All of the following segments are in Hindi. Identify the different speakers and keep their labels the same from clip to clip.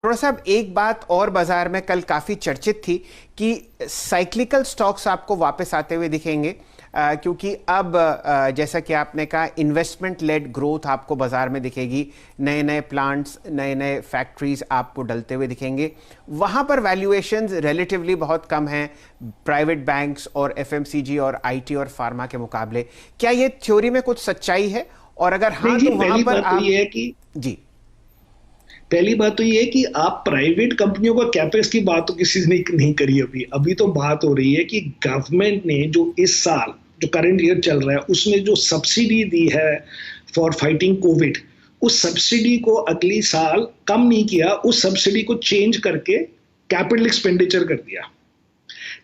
Speaker 1: थोड़ा साहब, एक बात और बाजार में कल काफी चर्चित थी कि साइक्लिकल स्टॉक्स आपको वापस आते हुए दिखेंगे, क्योंकि अब जैसा कि आपने कहा, इन्वेस्टमेंट लेड ग्रोथ आपको बाजार में दिखेगी। नए नए प्लांट्स, नए नए फैक्ट्रीज आपको डलते हुए दिखेंगे। वहां पर वैल्यूएशंस रिलेटिवली बहुत कम हैं प्राइवेट बैंक्स और एफएमसीजी और आईटी और फार्मा के मुकाबले। क्या ये थ्योरी में कुछ सच्चाई है? और अगर हाँ,
Speaker 2: नहीं,
Speaker 1: तो वहां
Speaker 2: पहली
Speaker 1: पर
Speaker 2: बात तो
Speaker 1: आप।
Speaker 2: ये है कि
Speaker 1: जी।
Speaker 2: पहली बात तो ये है कि आप प्राइवेट कंपनियों का कैपेक्स की बात तो किसी ने नहीं करी। अभी अभी तो बात हो रही है कि गवर्नमेंट ने जो इस साल, जो करंट ईयर चल रहा है, उसमें जो सब्सिडी दी है फॉर फाइटिंग कोविड, उस सब्सिडी को अगली साल कम नहीं किया, उस सब्सिडी को चेंज करके कैपिटल एक्सपेंडिचर कर दिया।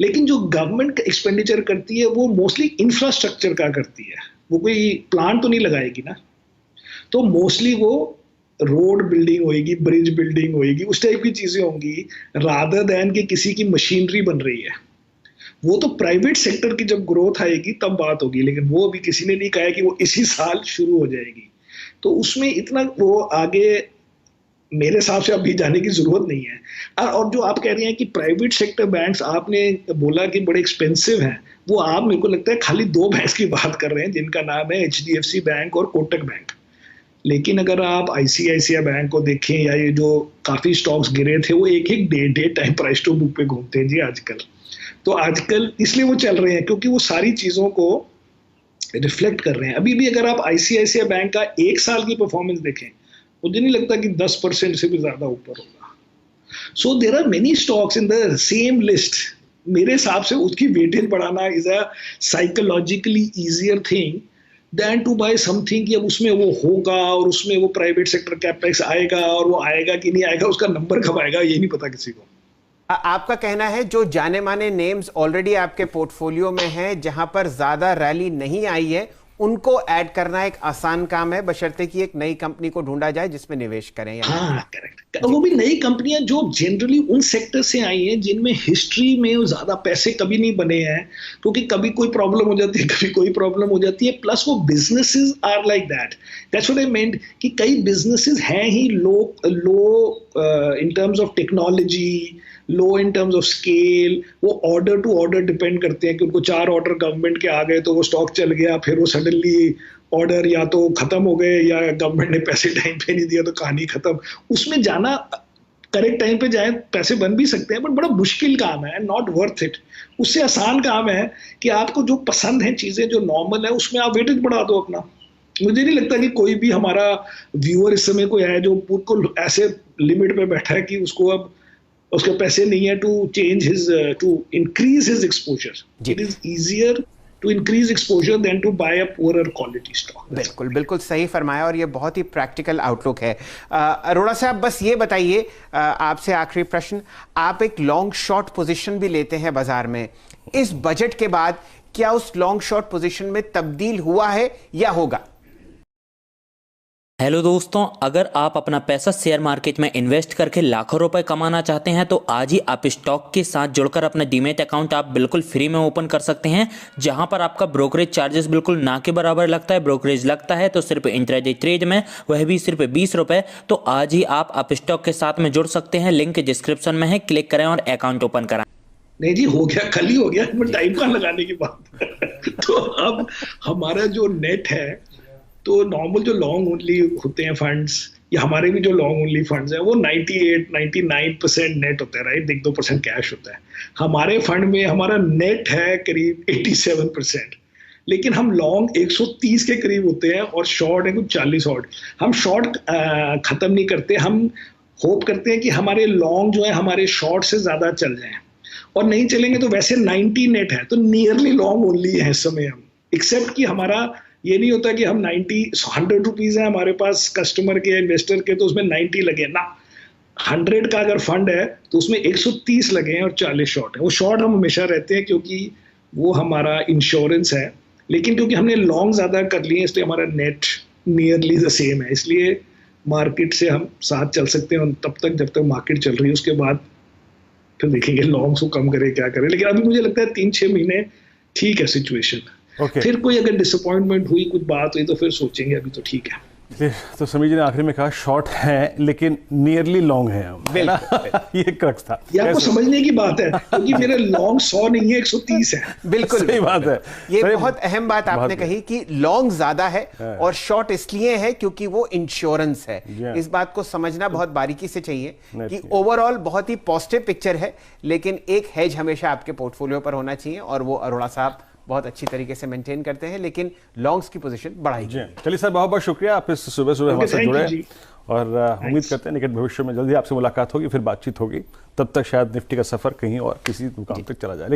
Speaker 2: लेकिन जो गवर्नमेंट एक्सपेंडिचर करती है वो मोस्टली इंफ्रास्ट्रक्चर का करती है, वो कोई प्लांट तो नहीं लगाएगी ना। तो मोस्टली वो रोड बिल्डिंग होएगी, ब्रिज बिल्डिंग होएगी, उस टाइप की चीजें होंगी, रादर देन कि किसी की मशीनरी बन रही है। वो तो प्राइवेट सेक्टर की जब ग्रोथ आएगी तब बात होगी, लेकिन वो अभी किसी ने नहीं कहा है कि वो इसी साल शुरू हो जाएगी। तो उसमें इतना वो आगे मेरे हिसाब से अभी जाने की जरूरत नहीं है। और जो आप कह रहे हैं कि प्राइवेट सेक्टर बैंक्स, आपने बोला कि बड़े एक्सपेंसिव हैं, वो आप, मेरे को लगता है, खाली दो बैंक्स की बात कर रहे हैं जिनका नाम है एचडीएफसी बैंक और कोटक बैंक। लेकिन अगर आप आईसीआईसीआई बैंक को देखें, या ये जो काफी स्टॉक्स गिरे थे, वो एक एक day time price to book पे घूमते हैं जी आजकल। तो आजकल इसलिए वो चल रहे हैं क्योंकि वो सारी चीजों को रिफ्लेक्ट कर रहे हैं। अभी भी अगर आप आईसीआईसीआई बैंक का एक साल की परफॉर्मेंस देखें, मुझे नहीं लगता कि 10% से भी ज्यादा ऊपर होगा। So there are many stocks in the same list. मेरे हिसाब से उसकी वेटेज बढ़ाना is a psychologically easier thing than to buy something कि अब उसमें वो होगा और उसमें वो प्राइवेट सेक्टर कैपेक्स आएगा, और वो आएगा कि नहीं आएगा, उसका नंबर कब आएगा ये नहीं पता किसी को।
Speaker 1: आपका कहना है जो जाने माने नेम्स ऑलरेडी आपके पोर्टफोलियो में हैं, जहां पर ज्यादा रैली नहीं आई है, उनको ऐड करना एक आसान काम है, बशर्ते कि एक नई कंपनी को ढूंढा जाए जिसमें निवेश करें, या नहीं?
Speaker 2: हाँ, करेक्ट।
Speaker 1: जी।
Speaker 2: वो भी नई कंपनियां जो जनरली उन सेक्टर से आई हैं जिनमें हिस्ट्री में ज्यादा पैसे कभी नहीं बने हैं, क्योंकि कभी कोई प्रॉब्लम हो जाती है, कभी कोई प्रॉब्लम हो जाती है। प्लस वो businesses are like that, that's what I meant, कि कई बिजनेसेस हैं ही low low in terms of technology, low in terms of scale. वो ऑर्डर टू ऑर्डर डिपेंड करते हैं कि उनको 4 ऑर्डर गवर्नमेंट के आ गए तो वो स्टॉक चल गया, फिर वो सडनली ऑर्डर या तो खत्म हो गए या गवर्नमेंट ने पैसे टाइम पे नहीं दिया तो कहानी खत्म। उसमें जाना, करेक्ट टाइम पे जाए, पैसे बन भी सकते हैं, बट बड़ा मुश्किल काम है, नॉट वर्थ इट। उससे आसान काम है कि आपको जो पसंद है चीजें, जो नॉर्मल है, उसमें आप वेटेज बढ़ा दो अपना। मुझे नहीं लगता कि कोई भी हमारा व्यूअर इस समय कोई है जो बिल्कुल ऐसे लिमिट पे बैठा है कि उसको अब उसके पैसे नहीं है to change his, to increase his exposure.
Speaker 1: जी।
Speaker 2: It is easier to increase exposure than to buy a poorer quality stock.
Speaker 1: बिल्कुल बिल्कुल सही फरमाया, और ये बहुत ही प्रैक्टिकल आउटलुक है। अरोड़ा साहब, बस ये बताइए, आपसे आखिरी प्रश्न, आप एक लॉन्ग शॉर्ट पोजीशन भी लेते हैं बाजार में, इस बजट के बाद क्या उस लॉन्ग शॉर्ट पोजीशन में तब्दील हुआ है या होगा?
Speaker 3: हेलो दोस्तों, अगर आप अपना पैसा शेयर मार्केट में इन्वेस्ट करके लाखों रुपए कमाना चाहते हैं तो आज ही आप स्टॉक के साथ जुड़कर अपना डीमैट अकाउंट आप बिल्कुल फ्री में ओपन कर सकते हैं, जहां पर आपका ब्रोकरेज चार्जेस बिल्कुल ना के बराबर लगता है। ब्रोकरेज लगता है तो सिर्फ इंट्राडे ट्रेड में, वह भी सिर्फ 20 रुपए। तो आज ही आप स्टॉक के साथ में जुड़ सकते हैं, लिंक डिस्क्रिप्शन में है, क्लिक करें और अकाउंट ओपन कराएं।
Speaker 2: नहीं जी, हो गया, कल ही हो गया, इसमें टाइम कहाँ लगाने की बात तो अब हमारा जो नेट है, तो नॉर्मल जो लॉन्ग ओनली होते हैं फंड्स, या हमारे भी जो लॉन्ग ओनली फंड्स हैं, वो 98-99% नेट होता है, राइट? 1-2% कैश होता है। हमारे फंड में हमारा नेट है करीब 87%, लेकिन हम लॉन्ग 130 के करीब होते हैं और शॉर्ट है कुछ 40 ऑड। हम शॉर्ट खत्म नहीं करते, हम होप करते हैं कि हमारे लॉन्ग जो है हमारे शॉर्ट से ज्यादा चल जाएं, और नहीं चलेंगे तो वैसे 90 नेट है, तो नियरली लॉन्ग ओनली है इस समय हम। एक्सेप्ट कि हमारा ये नहीं होता कि हम 100 रुपीज है हमारे पास कस्टमर के, इन्वेस्टर के, तो उसमें 90 लगे ना। 100 का अगर फंड है तो उसमें 130 लगे हैं और 40 शॉर्ट है। वो शॉर्ट हम हमेशा रहते हैं क्योंकि वो हमारा इंश्योरेंस है, लेकिन क्योंकि हमने लॉन्ग ज्यादा कर लिए इसलिए हमारा नेट नियरली द सेम है। इसलिए मार्केट से हम साथ चल सकते हैं तब तक जब तक मार्केट चल रही है, उसके बाद फिर देखेंगे लॉन्ग को कम करे क्या करे। लेकिन अभी मुझे लगता है 3-6 महीने ठीक है सिचुएशन।
Speaker 1: ओके।
Speaker 2: फिर कोई अगर डिसअपॉइंटमेंट हुई, कुछ बात हुई, तो फिर सोचेंगे, अभी तो ठीक है।
Speaker 4: तो समीर जी ने आखिरी में कहा शॉर्ट है लेकिन नियरली लॉन्ग है हम, है ना? ये क्रक्स था।
Speaker 2: ये आपको समझने की बात है, क्योंकि मेरे लॉन्ग 100 नहीं है, 130 है।
Speaker 1: बिल्कुल
Speaker 4: सही बात है।
Speaker 1: ये बहुत अहम बात आपने कही कि लॉन्ग ज्यादा है और शॉर्ट इसलिए है क्योंकि वो इंश्योरेंस है। इस बात को समझना बहुत बारीकी से चाहिए कि ओवरऑल बहुत ही पॉजिटिव पिक्चर है, लेकिन एक हेज हमेशा आपके पोर्टफोलियो पर होना चाहिए और वो अरोड़ा साहब बहुत अच्छी तरीके से मेंटेन करते हैं, लेकिन लॉन्ग्स की पोजीशन बढ़ाई।
Speaker 4: चलिए सर, बहुत बहुत शुक्रिया, आप इस सुबह हमारे साथ जुड़े और उम्मीद करते हैं निकट भविष्य में जल्दी आपसे मुलाकात होगी, फिर बातचीत होगी। तब तक शायद निफ्टी का सफर कहीं और किसी मुकाम तक चला जाए।